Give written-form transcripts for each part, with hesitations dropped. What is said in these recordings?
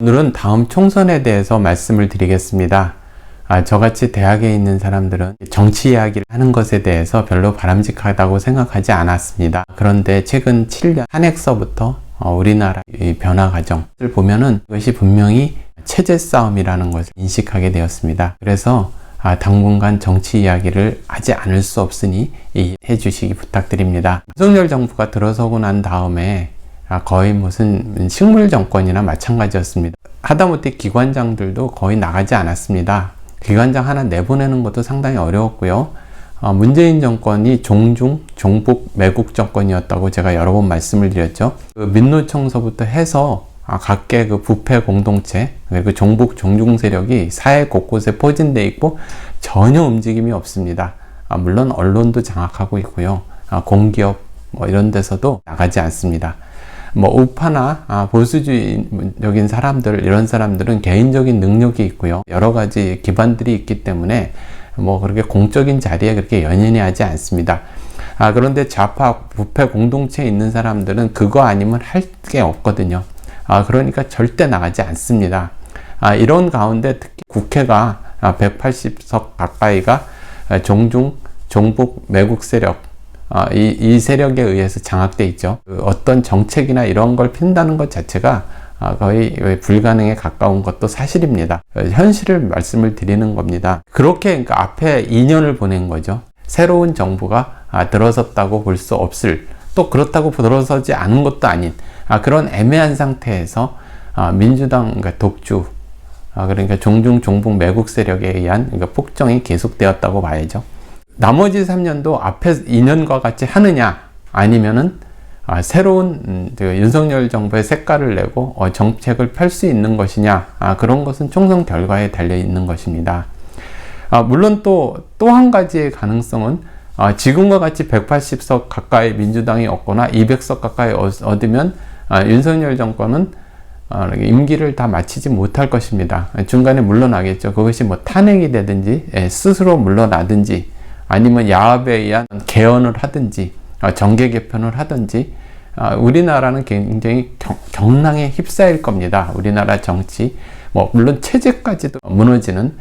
오늘은 다음 총선에 대해서 말씀을 드리겠습니다. 저같이 대학에 있는 사람들은 정치 이야기를 하는 것에 대해서 별로 바람직하다고 생각하지 않았습니다. 그런데 최근 7년 한해서부터 우리나라의 변화 과정을 보면은 이것이 분명히 체제 싸움이라는 것을 인식하게 되었습니다. 그래서 당분간 정치 이야기를 하지 않을 수 없으니 이해해 주시기 부탁드립니다. 윤석열 정부가 들어서고 난 다음에 거의 무슨 식물 정권이나 마찬가지였습니다. 하다못해 기관장들도 거의 나가지 않았습니다. 기관장 하나 내보내는 것도 상당히 어려웠고요. 문재인 정권이 종북 매국 정권이었다고 제가 여러 번 말씀을 드렸죠. 민노청서부터 해서 각계 부패 공동체 그리고 종북 종중 세력이 사회 곳곳에 포진되어 있고 전혀 움직임이 없습니다. 물론 언론도 장악하고 있고요. 공기업 이런 데서도 나가지 않습니다. 우파나 보수주의적인 사람들, 이런 사람들은 개인적인 능력이 있고요. 여러 가지 기반들이 있기 때문에 그렇게 공적인 자리에 그렇게 연연히 하지 않습니다. 그런데 좌파 부패 공동체에 있는 사람들은 그거 아니면 할 게 없거든요. 그러니까 절대 나가지 않습니다. 이런 가운데 특히 국회가 180석 가까이가 종북 매국 세력, 이 세력에 의해서 장악돼 있죠. 어떤 정책이나 이런 걸 핀다는 것 자체가 거의 불가능에 가까운 것도 사실입니다. 현실을 말씀을 드리는 겁니다. 그렇게 앞에 2년을 보낸 거죠. 새로운 정부가 들어섰다고 볼 수 없을, 또 그렇다고 들어서지 않은 것도 아닌 그런 애매한 상태에서 민주당, 그러니까 독주, 그러니까 종북 매국 세력에 의한 폭정이 계속되었다고 봐야죠. 나머지 3년도 앞에 2년과 같이 하느냐, 아니면은 새로운 윤석열 정부의 색깔을 내고 정책을 펼 수 있는 것이냐, 그런 것은 총선 결과에 달려 있는 것입니다. 물론 또 한 가지의 가능성은 지금과 같이 180석 가까이 민주당이 얻거나 200석 가까이 얻으면 윤석열 정권은 임기를 다 마치지 못할 것입니다. 중간에 물러나겠죠. 그것이 탄핵이 되든지 스스로 물러나든지 아니면 야합에 의한 개헌을 하든지 정계 개편을 하든지 우리나라는 굉장히 경랑에 휩싸일 겁니다. 우리나라 정치, 물론 체제까지도 무너지는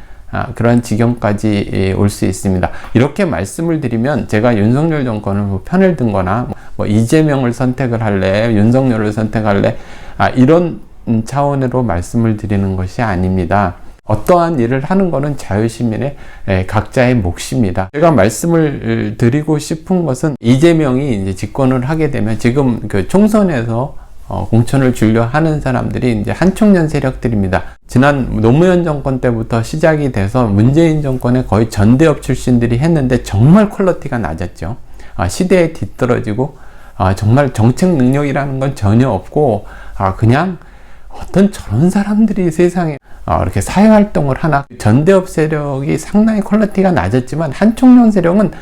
그런 지경까지 올 수 있습니다. 이렇게 말씀을 드리면 제가 윤석열 정권을 편을 든거나 이재명을 선택을 할래, 윤석열을 선택할래, 이런 차원으로 말씀을 드리는 것이 아닙니다. 어떠한 일을 하는 것은 자유시민의 각자의 몫입니다. 제가 말씀을 드리고 싶은 것은 이재명이 이제 집권을 하게 되면 지금 총선에서 공천을 주려 하는 사람들이 이제 한총련 세력들입니다. 지난 노무현 정권 때부터 시작이 돼서 문재인 정권의 거의 전대업 출신들이 했는데 정말 퀄리티가 낮았죠. 시대에 뒤떨어지고 정말 정책 능력이라는 건 전혀 없고 그냥 어떤 저런 사람들이 세상에 이렇게 사회활동을 하나. 전대업 세력이 상당히 퀄리티가 낮았지만 한총련 세력은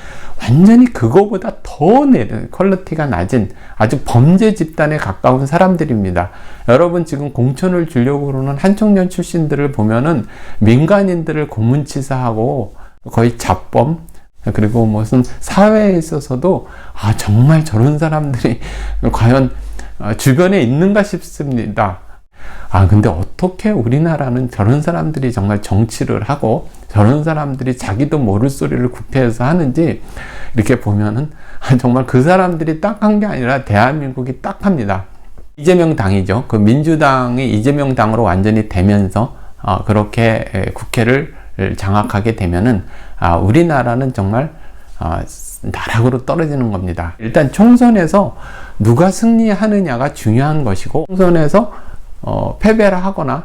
완전히 그거보다 더 퀄리티가 낮은 아주 범죄 집단에 가까운 사람들입니다. 여러분 지금 공천을 주려고 그러는 한총련 출신들을 보면은 민간인들을 고문치사하고 거의 잡범, 그리고 무슨 사회에 있어서도 정말 저런 사람들이 과연 주변에 있는가 싶습니다. 근데 어떻게 우리나라는 저런 사람들이 정말 정치를 하고 저런 사람들이 자기도 모를 소리를 국회에서 하는지 이렇게 보면은 정말 그 사람들이 딱한 게 아니라 대한민국이 딱합니다. 이재명 당이죠. 그 민주당이 이재명 당으로 완전히 되면서 그렇게 국회를 장악하게 되면은 우리나라는 정말 나락으로 떨어지는 겁니다. 일단 총선에서 누가 승리하느냐가 중요한 것이고, 총선에서 패배를 하거나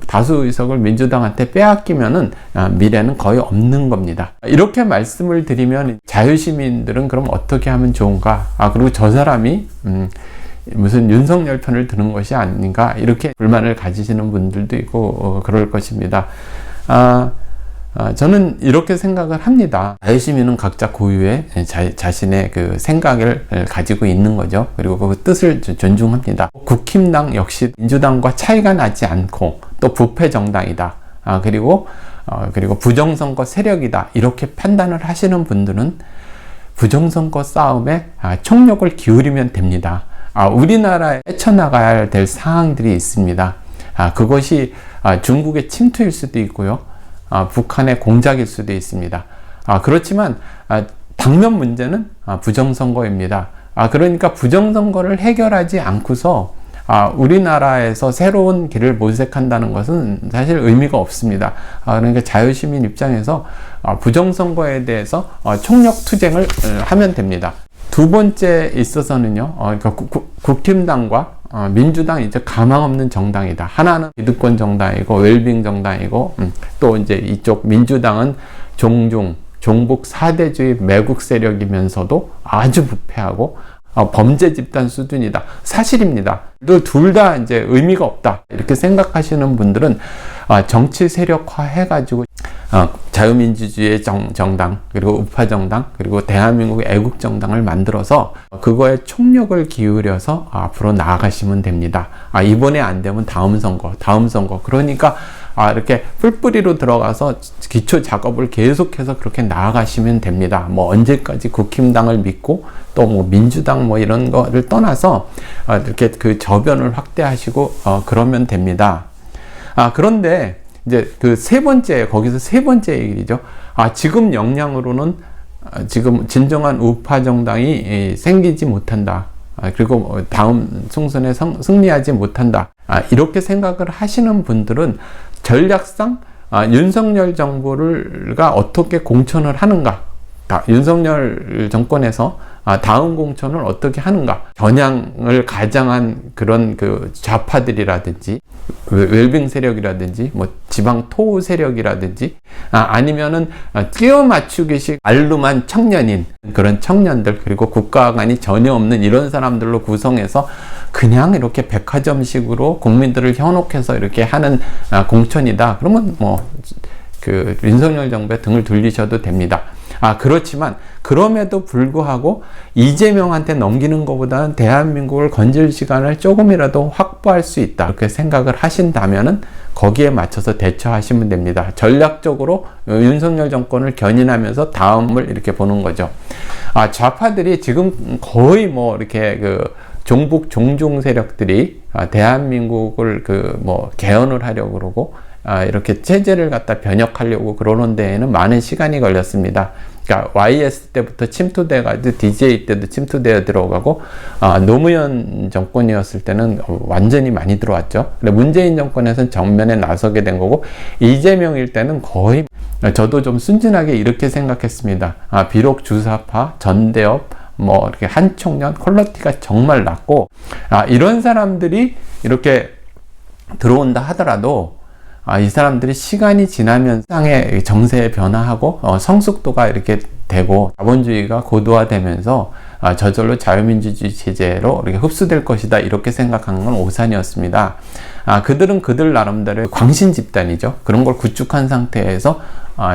다수 의석을 민주당한테 빼앗기면은 미래는 거의 없는 겁니다. 이렇게 말씀을 드리면 자유시민들은 그럼 어떻게 하면 좋은가? 그리고 저 사람이 무슨 윤석열 편을 드는 것이 아닌가? 이렇게 불만을 가지시는 분들도 있고 그럴 것입니다. 저는 이렇게 생각을 합니다. 자유시민은 각자 고유의 자신의 그 생각을 가지고 있는 거죠. 그리고 그 뜻을 존중합니다. 국힘당 역시 민주당과 차이가 나지 않고 또 부패 정당이다. 그리고 부정선거 세력이다. 이렇게 판단을 하시는 분들은 부정선거 싸움에 총력을 기울이면 됩니다. 우리나라에 헤쳐나가야 될 사항들이 있습니다. 그것이 중국의 침투일 수도 있고요. 북한의 공작일 수도 있습니다. 그렇지만 당면 문제는 부정선거입니다. 그러니까 부정선거를 해결하지 않고서 우리나라에서 새로운 길을 모색한다는 것은 사실 의미가 없습니다. 그러니까 자유시민 입장에서 부정선거에 대해서 총력 투쟁을 하면 됩니다. 두 번째 있어서는요, 그러니까 국힘당과 민주당 이제 가망 없는 정당이다. 하나는 기득권 정당이고 웰빙 정당이고 또 이제 이쪽 민주당은 종북 사대주의 매국 세력이면서도 아주 부패하고 범죄 집단 수준이다. 사실입니다. 둘 다 이제 의미가 없다. 이렇게 생각하시는 분들은 정치 세력화 해가지고 자유민주주의 정당, 그리고 우파 정당, 그리고 대한민국의 애국 정당을 만들어서 그거에 총력을 기울여서 앞으로 나아가시면 됩니다. 이번에 안 되면 다음 선거. 그러니까 이렇게 뿔뿌리로 들어가서 기초 작업을 계속해서 그렇게 나아가시면 됩니다. 뭐 언제까지 국힘당을 믿고 또 뭐 민주당 뭐 이런 거를 떠나서 이렇게 그 저변을 확대하시고 그러면 됩니다. 그런데 이제 그 거기서 세 번째 얘기죠. 지금 역량으로는 지금 진정한 우파 정당이 생기지 못한다. 그리고 다음 총선에 승리하지 못한다. 이렇게 생각을 하시는 분들은 전략상 윤석열 정부가 어떻게 공천을 하는가, 윤석열 정권에서 다음 공천을 어떻게 하는가, 전향을 가장한 그런 그 좌파들이라든지 웰빙 세력이라든지 뭐 지방 토우 세력이라든지 아니면은 끼워 맞추기식 알루만 청년인 그런 청년들, 그리고 국가 간이 전혀 없는 이런 사람들로 구성해서 그냥 이렇게 백화점식으로 국민들을 현혹해서 이렇게 하는 공천이다. 그러면 뭐 그 윤석열 정부에 등을 돌리셔도 됩니다. 그렇지만 그럼에도 불구하고 이재명한테 넘기는 것보다는 대한민국을 건질 시간을 조금이라도 확보할 수 있다. 이렇게 생각을 하신다면은 거기에 맞춰서 대처하시면 됩니다. 전략적으로 윤석열 정권을 견인하면서 다음을 이렇게 보는 거죠. 좌파들이 지금 거의 뭐 이렇게 그 종북 종중 세력들이 대한민국을 그 뭐 개헌을 하려고 그러고 이렇게 체제를 갖다 변혁하려고 그러는 데에는 많은 시간이 걸렸습니다. 그러니까 YS 때부터 침투돼가지고 DJ 때도 침투되어 들어가고 노무현 정권이었을 때는 완전히 많이 들어왔죠. 근데 문재인 정권에서는 정면에 나서게 된 거고, 이재명일 때는 거의, 저도 좀 순진하게 이렇게 생각했습니다. 비록 주사파, 전대업, 뭐 이렇게 한총련 퀄리티가 정말 낮고 이런 사람들이 이렇게 들어온다 하더라도 이 사람들이 시간이 지나면 세상의 정세의 변화하고 성숙도가 이렇게 되고 자본주의가 고도화되면서 저절로 자유민주주의 체제로 이렇게 흡수될 것이다, 이렇게 생각한 건 오산이었습니다. 그들은 그들 나름대로 광신 집단이죠. 그런 걸 구축한 상태에서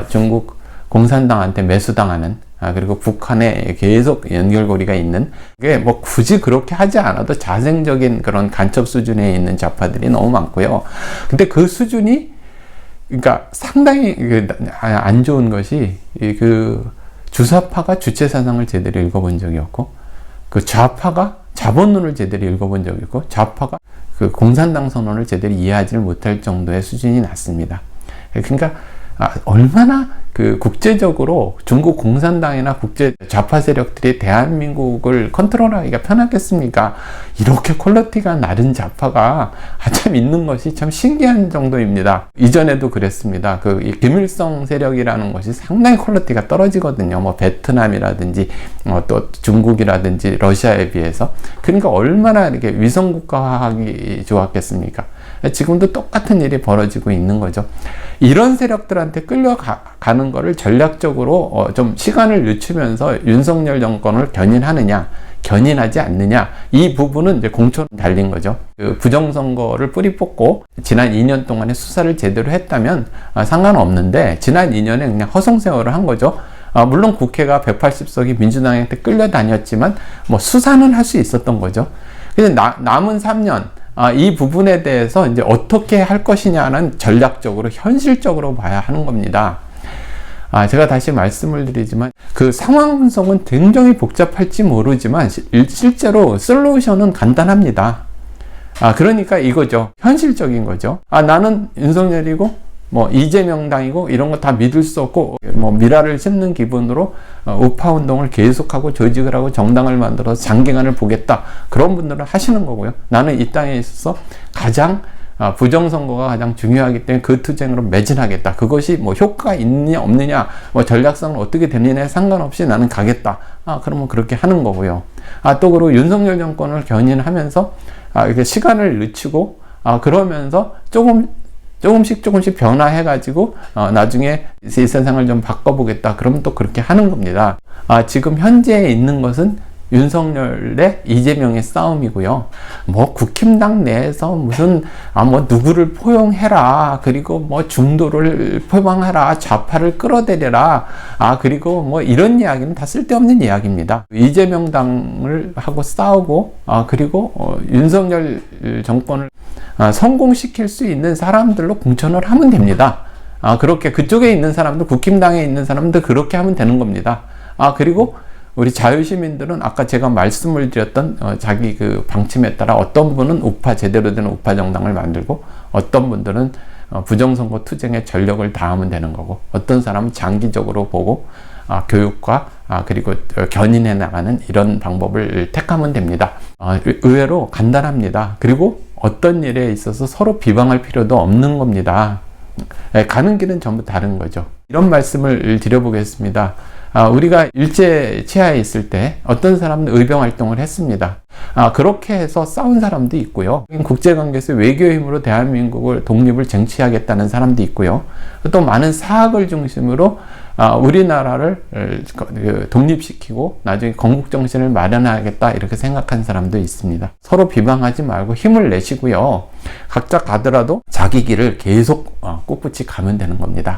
중국 공산당한테 매수당하는, 그리고 북한에 계속 연결고리가 있는, 그게 뭐 굳이 그렇게 하지 않아도 자생적인 그런 간첩 수준에 있는 좌파들이 너무 많고요. 근데 그 수준이, 그러니까 상당히 안 좋은 것이, 그 주사파가 주체 사상을 제대로 읽어본 적이 없고, 그 좌파가 자본론을 제대로 읽어본 적이 있고, 좌파가 그 공산당 선언을 제대로 이해하지 못할 정도의 수준이 낮습니다. 그러니까 얼마나 그 국제적으로 중국 공산당이나 국제 좌파 세력들이 대한민국을 컨트롤하기가 편하겠습니까? 이렇게 퀄리티가 낮은 좌파가 참 있는 것이 참 신기한 정도입니다. 이전에도 그랬습니다. 그 김일성 세력이라는 것이 상당히 퀄리티가 떨어지거든요. 뭐 베트남이라든지 또 중국이라든지 러시아에 비해서. 그러니까 얼마나 이렇게 위성국가화하기 좋았겠습니까? 지금도 똑같은 일이 벌어지고 있는 거죠. 이런 세력들한테 끌려가는 거를 전략적으로 좀 시간을 늦추면서 윤석열 정권을 견인하느냐, 견인하지 않느냐, 이 부분은 이제 공천을 달린 거죠. 그 부정선거를 뿌리 뽑고 지난 2년 동안에 수사를 제대로 했다면 상관없는데, 지난 2년에 그냥 허송세월을 한 거죠. 물론 국회가 180석이 민주당한테 끌려다녔지만 뭐 수사는 할 수 있었던 거죠. 근데 남은 3년 이 부분에 대해서 이제 어떻게 할 것이냐는 전략적으로 현실적으로 봐야 하는 겁니다. 제가 다시 말씀을 드리지만 그 상황 분석은 굉장히 복잡할지 모르지만 실제로 솔루션은 간단합니다. 그러니까 이거죠. 현실적인 거죠. 나는 윤석열이고 뭐 이재명당이고 이런 거 다 믿을 수 없고 뭐 미라를 심는 기분으로 우파 운동을 계속하고 조직을 하고 정당을 만들어서 장기간을 보겠다. 그런 분들은 하시는 거고요. 나는 이 땅에 있어서 가장 부정선거가 가장 중요하기 때문에 그 투쟁으로 매진하겠다. 그것이 뭐 효과가 있느냐 없느냐 뭐 전략상은 어떻게 되느냐에 상관없이 나는 가겠다. 그러면 그렇게 하는 거고요. 또 그리고 윤석열 정권을 견인하면서 이렇게 시간을 늦추고 그러면서 조금씩 변화해가지고 나중에 이 세상을 좀 바꿔보겠다. 그러면 또 그렇게 하는 겁니다. 지금 현재 있는 것은 윤석열의 이재명의 싸움이고요. 뭐 국힘당 내에서 무슨 뭐 누구를 포용해라, 그리고 뭐 중도를 포용해라, 좌파를 끌어들여라, 그리고 뭐 이런 이야기는 다 쓸데없는 이야기입니다. 이재명 당을 하고 싸우고 그리고 윤석열 정권을 성공시킬 수 있는 사람들로 공천을 하면 됩니다. 그렇게 그쪽에 있는 사람들, 국힘당에 있는 사람들 그렇게 하면 되는 겁니다. 그리고 우리 자유시민들은 아까 제가 말씀을 드렸던 자기 그 방침에 따라 어떤 분은 제대로 된 우파 정당을 만들고 어떤 분들은 부정선거 투쟁에 전력을 다하면 되는 거고 어떤 사람은 장기적으로 보고 교육과 그리고 견인해 나가는 이런 방법을 택하면 됩니다. 의외로 간단합니다. 그리고 어떤 일에 있어서 서로 비방할 필요도 없는 겁니다. 가는 길은 전부 다른 거죠. 이런 말씀을 드려보겠습니다. 우리가 일제 치하에 있을 때 어떤 사람은 의병 활동을 했습니다. 그렇게 해서 싸운 사람도 있고요. 국제관계에서 외교의 힘으로 대한민국을 독립을 쟁취하겠다는 사람도 있고요. 또 많은 사학을 중심으로 우리나라를 독립시키고 나중에 건국정신을 마련하겠다 이렇게 생각한 사람도 있습니다. 서로 비방하지 말고 힘을 내시고요. 각자 가더라도 자기 길을 계속 꿋꿋이 가면 되는 겁니다.